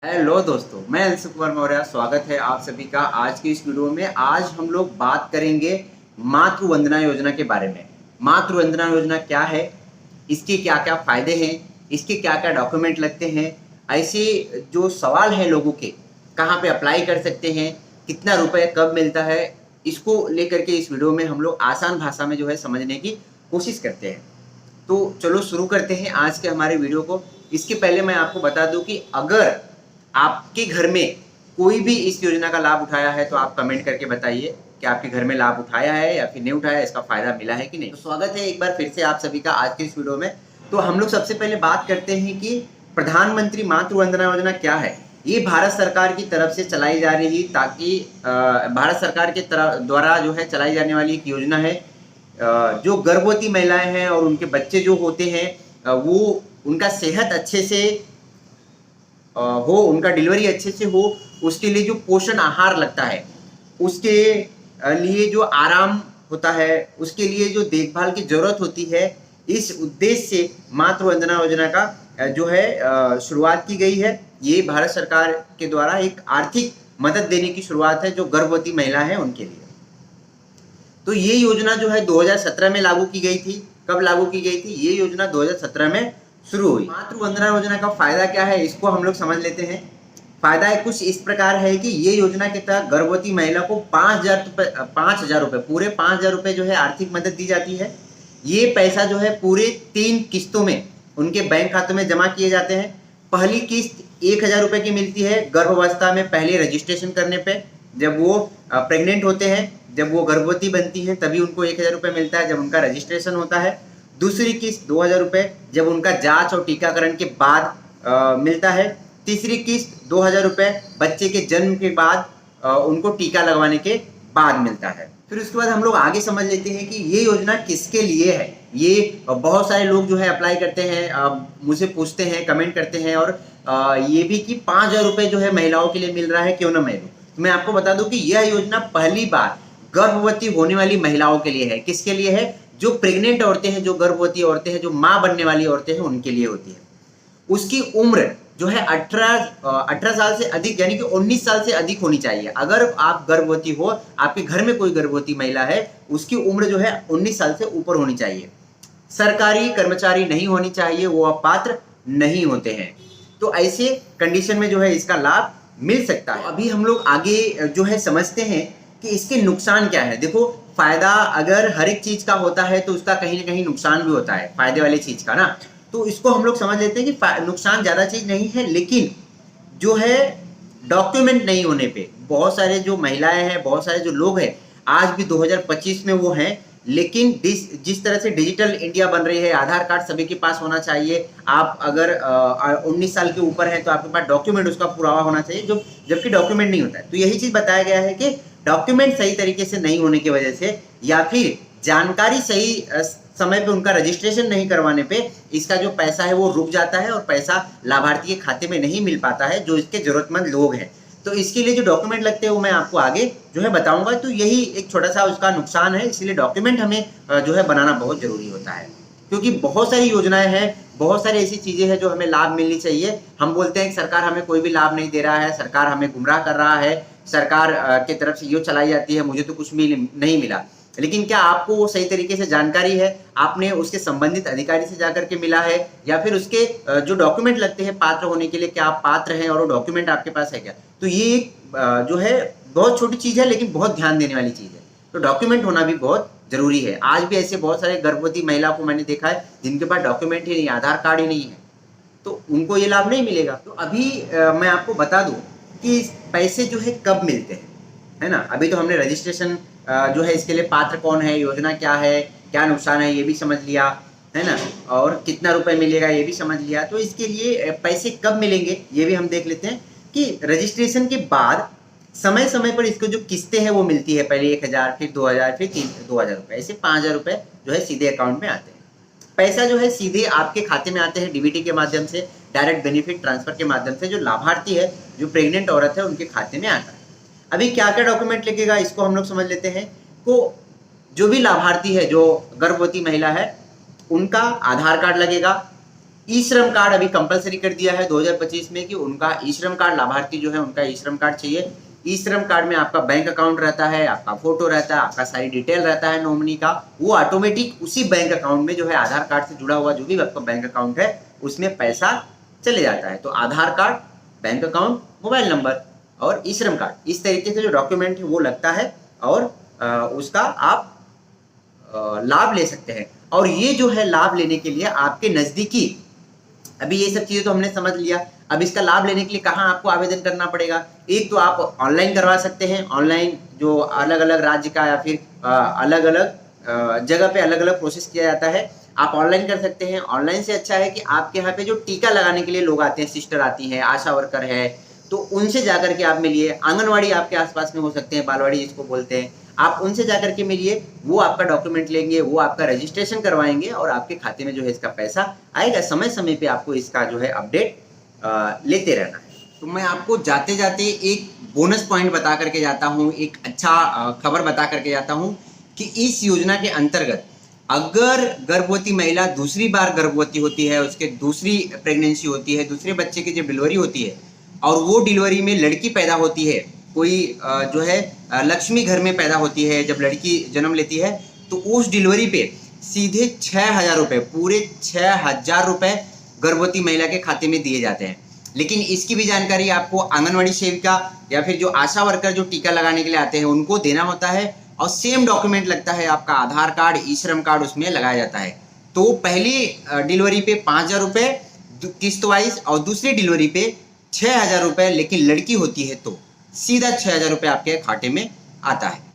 Hello दोस्तों, मैं अंशु कुमार मौर्य। स्वागत है आप सभी का आज की इस वीडियो में। आज हम लोग बात करेंगे मातृ वंदना योजना के बारे में। मातृ वंदना योजना क्या है, इसके क्या क्या फायदे हैं, इसके क्या क्या डॉक्यूमेंट लगते हैं, ऐसे जो सवाल हैं लोगों के, कहाँ पे अप्लाई कर सकते हैं, कितना रुपए कब मिलता है, इसको लेकर के इस वीडियो में हम लोग आसान भाषा में जो है समझने की कोशिश करते हैं। तो चलो शुरू करते हैं आज के हमारे वीडियो को। इसके पहले मैं आपको बता दूं कि अगर आपके घर में कोई भी इस योजना का लाभ उठाया है तो आप कमेंट करके बताइए कि आपके घर में लाभ उठाया है या फिर नहीं उठाया, इसका फायदा मिला है कि नहीं। तो स्वागत है एक बार फिर से आप सभी का आज के इस वीडियो में। तो हम लोग सबसे पहले बात करते हैं कि प्रधानमंत्री मातृ वंदना योजना क्या है। ये भारत सरकार की तरफ से चलाई जा रही, ताकि भारत सरकार के द्वारा जो है चलाई जाने वाली एक योजना है। जो गर्भवती महिलाएं हैं और उनके बच्चे जो होते हैं, वो उनका सेहत अच्छे से हो, उनका डिलीवरी अच्छे से हो, उसके लिए जो पोषण आहार लगता है, उसके लिए जो आराम होता है, उसके लिए जो देखभाल की जरूरत होती है, इस उद्देश्य से मातृ वंदना योजना का जो है शुरुआत की गई है। ये भारत सरकार के द्वारा एक आर्थिक मदद देने की शुरुआत है जो गर्भवती महिला है उनके लिए। तो ये योजना जो है 2017 में लागू की गई थी। कब लागू की गई थी? ये योजना 2017 में शुरू हुई। मातृ वंदना योजना का फायदा क्या है, इसको हम लोग समझ लेते हैं। फायदा कुछ इस प्रकार है कि ये योजना के तहत गर्भवती महिला को 5,000 रुपए, पूरे 5,000 रुपए जो है आर्थिक मदद दी जाती है। ये पैसा जो है पूरे 3 किस्तों में उनके बैंक खातों में जमा किए जाते हैं। पहली किस्त 1,000 रुपए की मिलती है गर्भावस्था में पहले रजिस्ट्रेशन करने पे। जब वो प्रेग्नेंट होते हैं, जब वो गर्भवती बनती हैं, तभी उनको 1,000 रुपए मिलता है जब उनका रजिस्ट्रेशन होता है। दूसरी किस्त 2,000 रुपए जब उनका जांच और टीकाकरण के बाद मिलता है। तीसरी किस्त 2,000 रुपए बच्चे के जन्म के बाद उनको टीका लगवाने के बाद मिलता है। फिर उसके बाद हम लोग आगे समझ लेते हैं कि ये योजना किसके लिए है। ये बहुत सारे लोग जो है अप्लाई करते हैं, मुझे पूछते हैं, कमेंट करते हैं, और ये भी कि 5,000 रुपए जो है महिलाओं के लिए मिल रहा है, क्यों ना मैं दूं। तो मैं आपको बता दूं कि यह योजना पहली बार गर्भवती होने वाली महिलाओं के लिए है। किसके लिए है? जो प्रेग्नेंट औरतें हैं, जो गर्भवती औरतें हैं, जो मां बनने वाली औरतें हैं, उनके लिए होती है। उसकी उम्र जो है 18 साल से अधिक, यानी कि 19 साल से अधिक होनी चाहिए। अगर आप गर्भवती हो, आपके घर में कोई गर्भवती महिला है, उसकी उम्र जो है 19 साल से ऊपर होनी चाहिए। सरकारी कर्मचारी नहीं होनी चाहिए, वो अपात्र नहीं होते हैं। तो ऐसे कंडीशन में जो है इसका लाभ मिल सकता है। तो अभी हम लोग आगे जो है समझते हैं कि इसके नुकसान क्या है। देखो, फायदा अगर हर एक चीज का होता है तो उसका कहीं ना कहीं नुकसान भी होता है, फायदे वाली चीज का ना। तो इसको हम लोग समझ लेते हैं कि नुकसान ज्यादा चीज नहीं है, लेकिन जो है डॉक्यूमेंट नहीं होने पे बहुत सारे जो महिलाएं हैं, बहुत सारे जो लोग हैं, आज भी 2025 में वो हैं, लेकिन जिस तरह से डिजिटल इंडिया बन रही है, आधार कार्ड सभी के पास होना चाहिए। आप अगर 19 साल के ऊपर हैं तो आपके पास डॉक्यूमेंट उसका पुरावा होना चाहिए, जो जबकि डॉक्यूमेंट नहीं होता है। तो यही चीज बताया गया है कि डॉक्यूमेंट सही तरीके से नहीं होने की वजह से, या फिर जानकारी सही समय पे उनका रजिस्ट्रेशन नहीं करवाने पे, इसका जो पैसा है वो रुक जाता है और पैसा लाभार्थी के खाते में नहीं मिल पाता है, जो इसके जरूरतमंद लोग हैं। तो इसके लिए जो डॉक्यूमेंट लगते हैं वो मैं आपको आगे जो है बताऊंगा। तो यही एक छोटा सा उसका नुकसान है, इसलिए डॉक्यूमेंट हमें जो है बनाना बहुत जरूरी होता है, क्योंकि बहुत सारी योजनाएं हैं, बहुत सारी ऐसी चीजें हैं जो हमें लाभ मिलनी चाहिए। हम बोलते हैं कि सरकार हमें कोई भी लाभ नहीं दे रहा है, सरकार हमें गुमराह कर रहा है, सरकार की तरफ से ये चलाई जाती है, मुझे तो कुछ भी नहीं मिला। लेकिन क्या आपको वो सही तरीके से जानकारी है? आपने उसके संबंधित अधिकारी से जाकर के मिला है, या फिर उसके जो डॉक्यूमेंट लगते हैं पात्र होने के लिए, क्या आप पात्र हैं और वो डॉक्यूमेंट आपके पास है क्या? तो ये एक जो है बहुत छोटी चीज है, लेकिन बहुत ध्यान देने वाली चीज है। तो डॉक्यूमेंट होना भी बहुत जरूरी है। आज भी ऐसे बहुत सारे गर्भवती महिला को मैंने देखा है जिनके पास डॉक्यूमेंट ही नहीं, आधार कार्ड ही नहीं है, तो उनको ये लाभ नहीं मिलेगा। तो अभी मैं आपको बता दूं कि पैसे जो है कब मिलते हैं, है ना। अभी तो हमने रजिस्ट्रेशन जो है इसके लिए पात्र कौन है, योजना क्या है, क्या नुकसान है, ये भी समझ लिया, है ना, और कितना रुपए मिलेगा ये भी समझ लिया। तो इसके लिए पैसे कब मिलेंगे ये भी हम देख लेते हैं कि रजिस्ट्रेशन के बाद समय समय पर इसको जो किस्तें हैं वो मिलती है। पहले 1,000, फिर 2,000, फिर 2,000 रुपए, ऐसे 5,000 रुपए जो है सीधे अकाउंट में आते हैं। पैसा जो है सीधे आपके खाते में आते हैं डीबीटी के माध्यम से, डायरेक्ट बेनिफिट ट्रांसफर के माध्यम से। जो लाभार्थी है, जो प्रेग्नेंट औरत है, उनके खाते में आता है। अभी क्या क्या डॉक्यूमेंट लगेगा इसको हम लोग समझ लेते हैं। तो जो भी लाभार्थी है, जो गर्भवती महिला है, उनका आधार कार्ड लगेगा, ई श्रम कार्ड अभी कंपलसरी कर दिया है 2025 में कि उनका ई श्रम कार्ड, लाभार्थी जो है उनका ई श्रम कार्ड चाहिए। ई श्रम कार्ड में आपका बैंक अकाउंट रहता है, आपका फोटो रहता है, आपका सारी डिटेल रहता है नॉमिनी का, वो ऑटोमेटिक उसी बैंक अकाउंट में जो है आधार कार्ड से जुड़ा हुआ जो भी आपका बैंक अकाउंट है उसमें पैसा चले जाता है। तो Aadhaar card, bank account, mobile number और ई श्रम कार्ड, इस तरीके से जो डॉक्यूमेंट है वो लगता है और उसका आप लाभ ले सकते हैं। और ये जो है लाभ लेने के लिए आपके नजदीकी, अभी ये सब चीजें तो हमने समझ लिया, अब इसका लाभ लेने के लिए कहाँ आपको आवेदन करना पड़ेगा। एक तो आप ऑनलाइन करवा सकते हैं, ऑनलाइन जो अलग अलग राज्य का या फिर अलग अलग जगह पे अलग अलग प्रोसेस किया जाता है, आप ऑनलाइन कर सकते हैं। ऑनलाइन से अच्छा है कि आपके यहाँ पे जो टीका लगाने के लिए लोग आते हैं, सिस्टर आती हैं, आशा वर्कर है, तो उनसे जाकर के आप मिलिए। आंगनवाड़ी आपके आसपास में हो सकते हैं, बालवाड़ी जिसको बोलते हैं, आप उनसे जाकर के मिलिए, वो आपका डॉक्यूमेंट लेंगे, वो आपका रजिस्ट्रेशन करवाएंगे और आपके खाते में जो है इसका पैसा आएगा। समय समय पे आपको इसका जो है अपडेट लेते रहना है। तो मैं आपको जाते जाते एक बोनस पॉइंट बता करके जाता हूँ, एक अच्छा खबर बता करके जाता हूँ कि इस योजना के अंतर्गत अगर गर्भवती महिला दूसरी बार गर्भवती होती है, उसके दूसरी प्रेगनेंसी होती है, दूसरे बच्चे की जब डिलीवरी होती है और वो डिलीवरी में लड़की पैदा होती है, कोई जो है लक्ष्मी घर में पैदा होती है, जब लड़की जन्म लेती है तो उस डिलीवरी पे सीधे 6,000 रुपये, पूरे 6,000 रुपये गर्भवती महिला के खाते में दिए जाते हैं। लेकिन इसकी भी जानकारी आपको आंगनवाड़ी सेविका या फिर जो आशा वर्कर जो टीका लगाने के लिए आते हैं उनको देना होता है और सेम डॉक्यूमेंट लगता है, आपका आधार कार्ड, ई श्रम कार्ड उसमें लगाया जाता है। तो पहली डिलीवरी पे 5,000 रुपये किस्त वाइज और दूसरी डिलीवरी पे 6,000 रुपये, लेकिन लड़की होती है तो सीधा 6,000 रुपये आपके खाते में आता है।